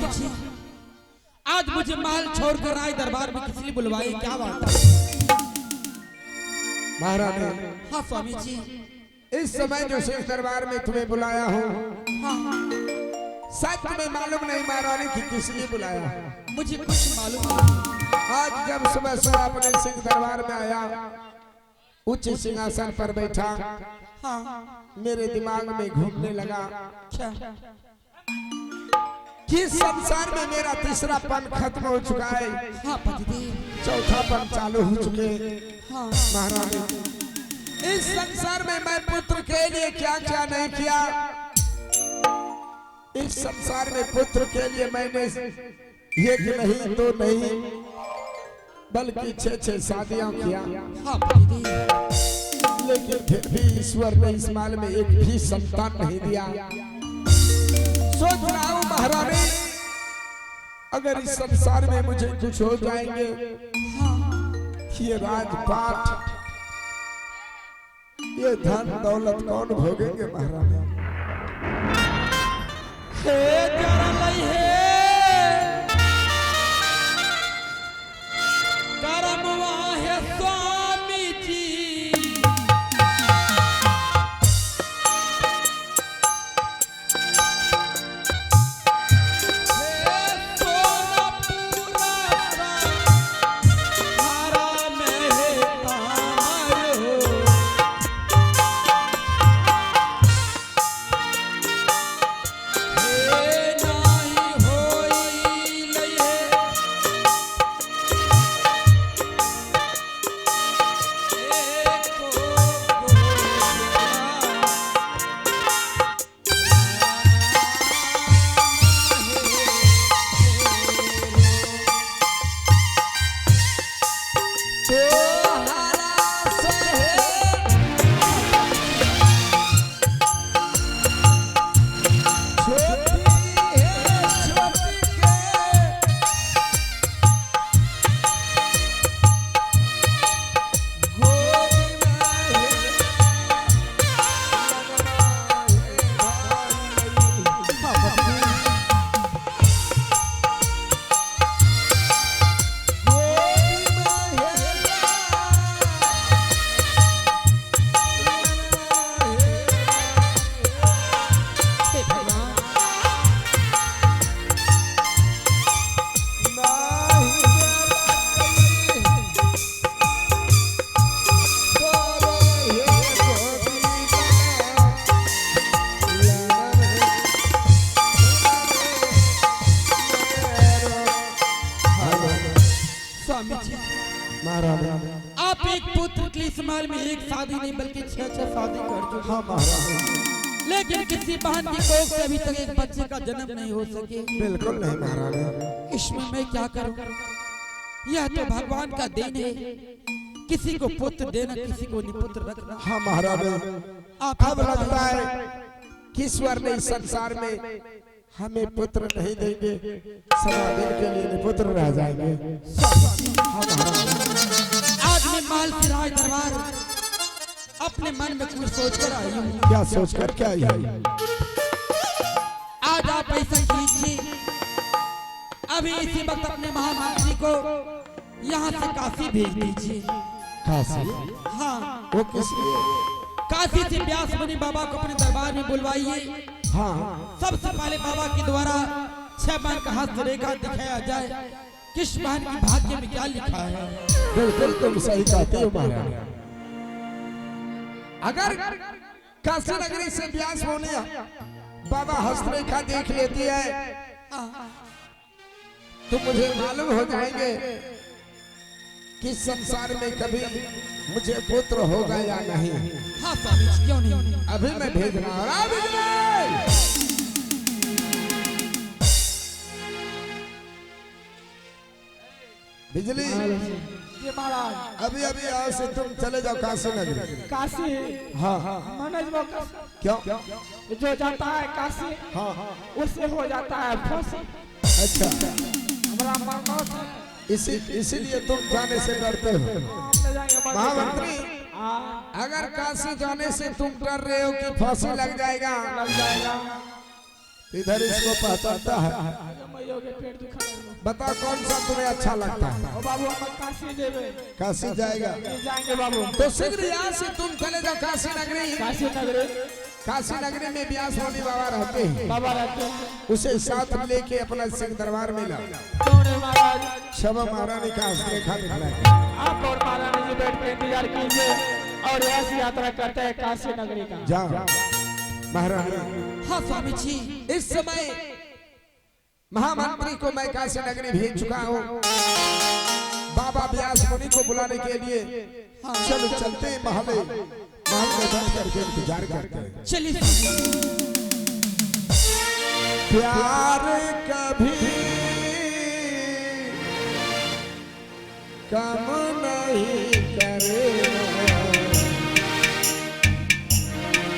स्वामी जी, आज मुझे महल छोड़कर राय दरबार में किस लिए बुलवाए, क्या बात है? महारानी, हाँ स्वामी जी, इस समय जो सिंह दरबार में तुम्हें बुलाया हूँ, हाँ शायद तुम्हें मालूम नहीं महारानी कि किस लिए बुलाया है। मुझे कुछ मालूम नहीं। आज जब सुबह सुबह अपने सिंह दरबार में आया, उच्च सिंहासन पर बैठा, हाँ मेरे दिमाग में घूमने लगा क्या? कि संसार में मेरा तीसरा पन खत्म हो चुका है, हाँ पतिदेव, चौथा पन चालू हो चुके। हाँ महारानी, इस संसार में मैं पुत्र के लिए क्या क्या नहीं किया। इस संसार में पुत्र के लिए मैंने एक नहीं दो नहीं बल्कि 6 शादियां किया, हाँ पतिदेव, लेकिन फिर भी ईश्वर ने इस माल में एक भी संतान नहीं दिया। सोच रहा हूं महारानी, अगर इस संसार में मुझे कुछ हो जाएंगे, ये राजपाट, ये धन दौलत कौन भोगेंगे महारानी? हे जरा लई हे करमवा है स्वामी जी, आप एक पुत्र के लिए इस महल में एक शादी नहीं बल्कि 6 शादी कर चुके। हाँ महारानी, लेकिन किसी बहन की कोख से अभी तक एक बच्चे का जन्म नहीं हो सके। बिल्कुल नहीं महारानी। इसमें मैं क्या करूं? यह तो भगवान का देन है, किसी को पुत्र देना, किसी को निपुत्र रखना। हाँ महारानी, आप अब लगता है कि ईश्वर ने इस संसार में हमें पुत्र नहीं देंगे, सदा दिन के लिए निपुत्र रह जाएंगे। हाँ महारानी, आज मैं महल से राज दरबार अपने मन में कुछ सोचकर आई हूँ। क्या सोचकर क्या आई? आज आप ऐसा कीजिए, अभी इसी वक्त अपने महामंत्री को यहाँ से काशी भेज दीजिए। काशी? हाँ, वो किस लिए? काशी से व्यास मुनि बाबा को अपने दरबार में बुलवाइए। हाँ, सबसे पहले बाबा के द्वारा 6 बहन का हाथ रेखा दिखाया जाए, किस बहन की भाग्य में क्या लिखा है। बिल्कुल तुम सही कहते हो महारानी। अगर काशी नगरी से व्यास मुनि बाबा हस्तरेखा देख लेती है तो मुझे मालूम हो जाएंगे कि संसार में कभी मुझे पुत्र होगा या नहीं। हाँ स्वामी जी, क्यों नहीं? अभी मैं भेज रहा हूँ। बिजली, ये महाराज, अभी अभी यहाँ से तुम चले जाओ काशी नगरी। काशी? हाँ, मनोज वो क्यों? जो जाता है काशी, हाँ, उससे हो जाता है फांसी। अच्छा, हमारा मनोज इसीलिए तुम जाने से डरते हो महामंत्री। अगर काशी जाने से तुम डर रहे हो कि फांसी लग जाएगा, लग जाएगा, इधर इसको पहचानता है। यो के पेट दुखा है। बता कौन सा तुम्हें अच्छा लगता है? ओ बाबू हम काशी जेबे। काशी जाएगा जाएंगे बाबू। तो शीघ्र यहाँ से तुम चले जाओ काशी नगरी। काशी नगरी। काशी नगरी में व्यास मुनि बाबा रहते हैं। बाबा रहते हैं। उसे साथ लेके अपना सिंह दरबार में लाओ। कौन है महाराज? शब महारानी का हस्तरेखा दिखलाए। आप और महारानी जी बैठ के इंतजार कीजिए और ऐसी यात्रा करते हैं काशी नगरी का। जाओ महारानी। हाँ स्वामी जी, इस समय महामंत्री को मैं काशी नगरी भेज चुका हूँ। बाबा व्यास मुनि को बुलाने के लिए चलो चलते महल में बैठ करके इंतजार करते हैं। चलिए। प्यार कभी कम नहीं करेगा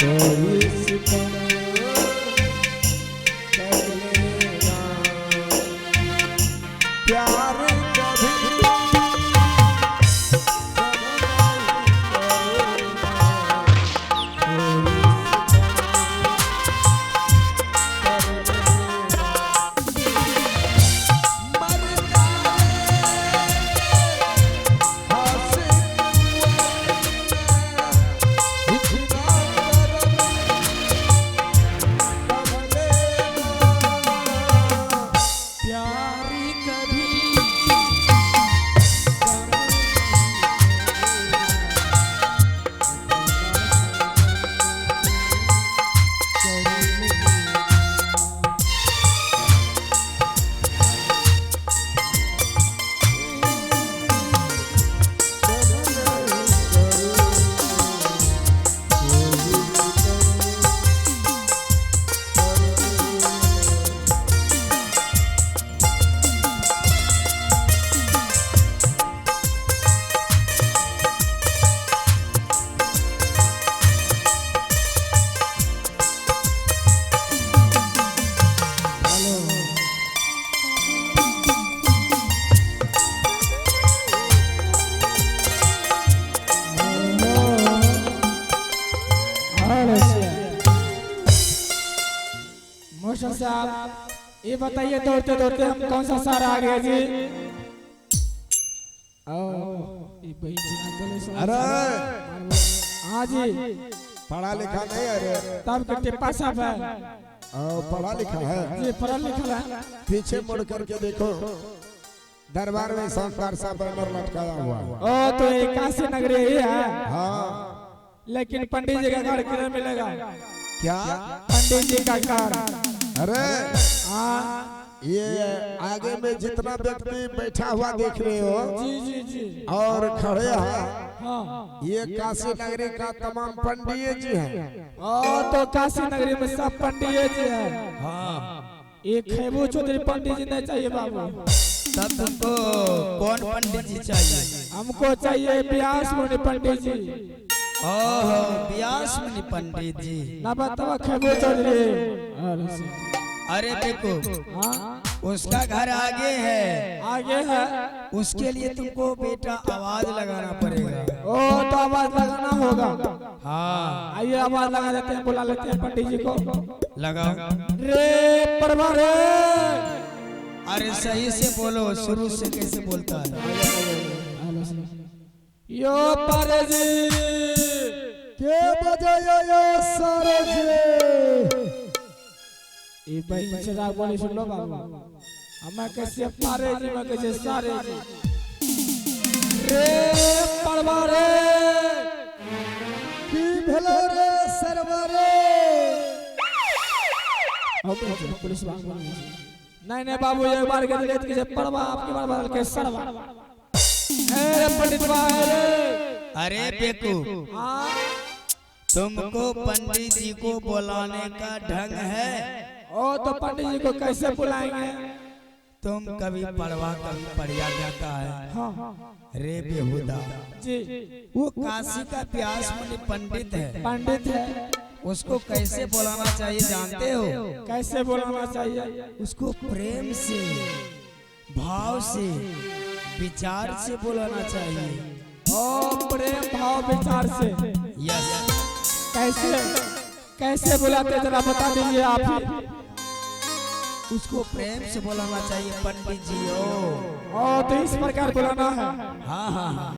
कोई सितम कर लेगा। प्यार कभी मोशन साहब ये बताइए दौड़ते दौड़ते हम कौन सा सारा आ गया जी? ये बहन जी ना बोले सो। अरे हाँ जी पढ़ा लिखा नहीं। अरे तब के टिप्पा साहब है। पढ़ा लिखा है जी पढ़ा लिखा है। पीछे मुड़ करके देखो दरबार में संस्कार सा बैनर लटकाया हुआ है। ओ तो ये काशी नगरी ही है। हाँ लेकिन पंडित जी का घर किधर मिलेगा? क्या? पंडित जी का घर। अरे हाँ ये आगे में जितना व्यक्ति बैठा हुआ देख रहे हो जी जी जी और खड़े हैं, हाँ ये काशी नगरी का तमाम पंडित जी हैं। ओ तो काशी नगरी में सब पंडित जी है। हाँ। एक खेबू चौधरी पंडित जी नहीं चाहिए बाबू। तब तुमको कौन पंडित जी चाहिए? हमको चाहिए व्यास मुनि पंडित जी। ओहो, व्यास मुनि पंडित जी। ना बताओ खेबू चौधरी। अरे देखो हाँ उसका घर आगे है। आगे है। उसके लिए तुमको बेटा आवाज लगाना पड़ेगा। ओ तो आवाज लगाना होगा। हाँ आइए आवाज लगा देते हैं, बुला लेते हैं पंडित जी को। लगाओ। रे परवा रे। अरे सही से बोलो, शुरू से कैसे बोलता है? यो पारे जी के बजायो यो सारे जी। ये बहन से राग बोली सुन लो बाबू। हमें कैसे पारे जी में कैसे सारे जी। रे परवा रे की भेलो रे सरवरे। पुलिस नहीं नहीं बाबू एक बार के लिए किसे परवा आपके बार बदल के सरवा। पंडित भाई। अरे बेकू, हाँ तुमको पंडित जी को बुलाने का ढंग है? ओ तो पंडित जी को कैसे बुलाएंगे? तुम कभी पढ़वा कभी पढ़िया जाता है। हाँ रे बेहुदा जी वो काशी का व्यास मुनि पंडित है। पंडित है। उसको कैसे बुलाना चाहिए जानते हो? कैसे बुलाना चाहिए? उसको प्रेम से, भाव से, विचार से बुलाना चाहिए। ओ प्रेम भाव विचार से। यस। कैसे कैसे बुलाते जरा बता दीजिए आप ही। उसको प्रेम से बुलाना चाहिए पंडित जी। ओ और तो इस प्रकार बुलाना है। हाँ हाँ हाँ।